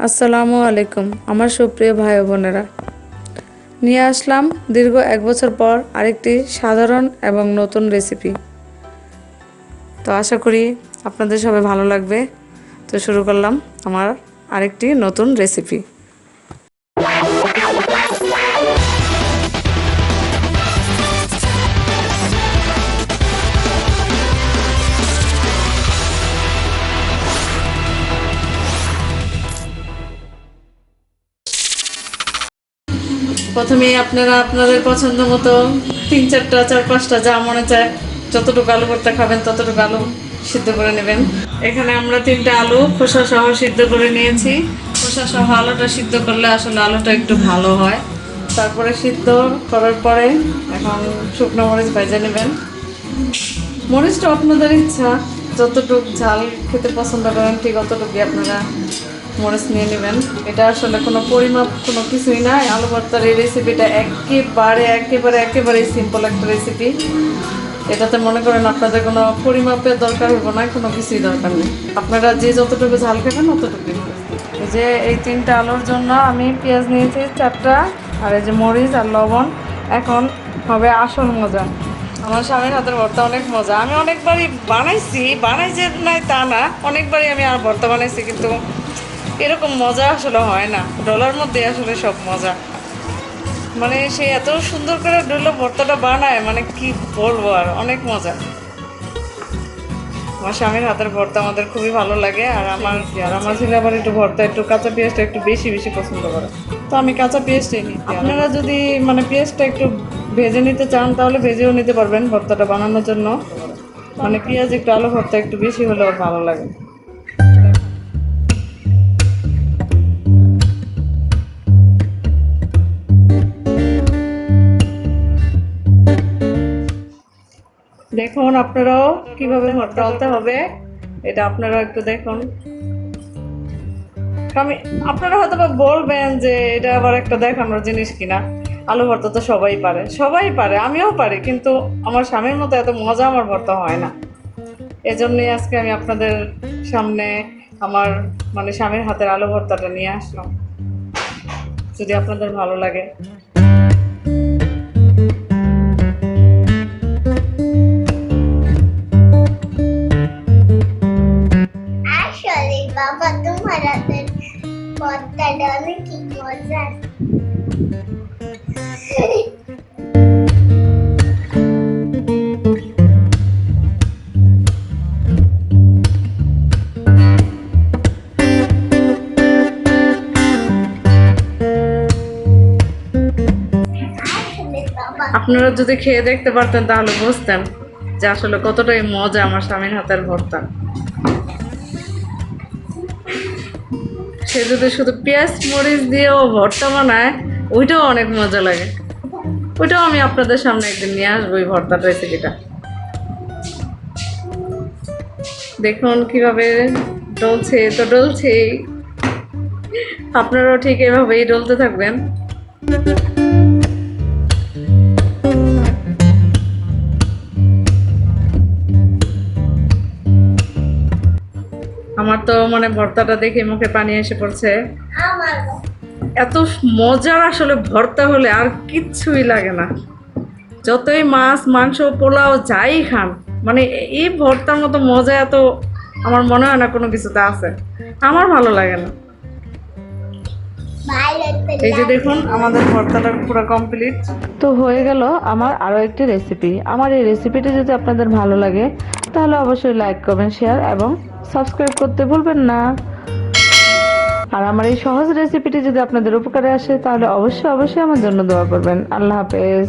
আসসালামু আলাইকুম আমার সুপ্রিয় ভাই ও বোনেরা, নিয়ে আসলাম দীর্ঘ 1 বছর পর আরেকটি সাধারণ এবং নতুন রেসিপি। তো আশা করি আপনাদের সবাই ভালো লাগবে। তো শুরু করলাম আমার আরেকটি নতুন রেসিপি। প্রথমেই আপনারা আপনাদের পছন্দ মতো 3-4টা 4-5টা যা মনে চায় যতটুকু আলু ভর্তা খাবেন ততটুকু আলু সিদ্ধ করে নেবেন। এখানে আমরা 3টা আলু খোসা সহ সিদ্ধ করে নিয়েছি। খোসা সহ আলুটা সিদ্ধ করলে আসলে আলুটা একটু ভালো হয়। তারপরে সিদ্ধ করার পরে এখন শুকনো মরিচ ভেজে নেবেন। মরিচটা আপনাদের ইচ্ছা, যতটুকু ঝাল খেতে পছন্দ করেন ঠিক অতটুকুই আপনারা মরিচ নিয়ে নেবেন। এটা আসলে কোনো পরিমাপ কোনো কিছুই নাই। আলু ভর্তার এই রেসিপিটা একেবারে সিম্পল একটা রেসিপি। এটাতে মনে করেন আপনাদের কোনো পরিমাপের দরকার হবে না, কোনো কিছুই দরকার নেই। আপনারা যে যতটুকু ঝাল খাবেন অতটুকুই। এই যে এই 3টা আলুর জন্য আমি পেঁয়াজ নিয়েছি 4টা, আর এই যে মরিচ আর লবণ। এখন হবে আসল মজা। আমার স্বামীর হাতের ভর্তা অনেক মজা। আমি অনেকবারই বানাই যে নাই তা না, অনেকবারই আমি আর ভর্তা বানাইছি, কিন্তু এরকম মজা আসলে হয় না। ডলার মধ্যে আসলে সব মজা, মানে সে এত সুন্দর করে ডলো ভর্তাটা বানায়, মানে কি বলবো, আর অনেক মজা। আমার স্বামীর হাতের ভর্তা আমাদের খুবই ভালো লাগে। আর আমার ছেলে আবার একটু ভর্তা একটু কাঁচা পেঁয়াজটা একটু বেশি পছন্দ করে, তো আমি কাঁচা পেঁয়াজটাই নিই। আপনারা যদি মানে পেঁয়াজটা একটু ভেজে নিতে চান তাহলে ভেজেও নিতে পারবেন ভর্তাটা বানানোর জন্য। মানে পেঁয়াজ একটু আলু ভর্তা একটু বেশি হলে ওর ভালো লাগে। দেখুন আপনারাও কিভাবে ভর্তা হতে হবে, এটা আপনারা একটু দেখুন। আমি আপনারা হয়তো বলবেন যে এটা আবার একটা দেখানোর জিনিস কিনা। আলু ভর্তা তো সবাই পারে, আমিও পারি, কিন্তু আমার স্বামীর মতো এত মজা আমার ভর্তা হয় না। এজন্যই আজকে আমি আপনাদের সামনে আমার মানে স্বামীর হাতের আলু ভর্তাটা নিয়ে আসলাম, যদি আপনাদের ভালো লাগে। বাবা তোমার হাতের ভর্তাটা অনেক মজা। আপনারা যদি খেয়ে দেখতে পারতেন তাহলে বুঝতেন যে আসলে কতটাই মজা আমার স্বামীর হাতের ভর্তা। সে যদি শুধু পেঁয়াজ মরিচ দিয়েও ভর্তা বানায়, ওইটাও অনেক মজা লাগে। ওইটাও আমি আপনাদের সামনে একদিন নিয়ে আসবো, ওই ভর্তার রেসিপিটা। দেখুন কিভাবে ডলছেই। আপনারাও ঠিক এভাবেই ডলতে থাকবেন। আমার তো মানে ভর্তাটা দেখে মুখে পানি এসে পড়ছে। এত মজার আসলে ভর্তা হলে আর কিচ্ছুই লাগে না। যতই মাছ মাংস পোলাও যাই খান, মানে এই ভর্তার মতো মজা এত আমার মনে হয় না কোনো কিছুতে আছে। আমার ভালো লাগে না। এই যে দেখুন আমাদের ভর্তাটা পুরো কমপ্লিট। তো হয়ে গেল আমার আরো একটি রেসিপি। আমার এই রেসিপিটি যদি আপনাদের ভালো লাগে তাহলে অবশ্যই লাইক কমেন্ট শেয়ার এবং সাবস্ক্রাইব করতে ভুলবেন না। আর আমার এই সহজ রেসিপিটি যদি আপনাদের উপকারে আসে তাহলে অবশ্যই আমার জন্য দোয়া করবেন। আল্লাহ হাফেজ।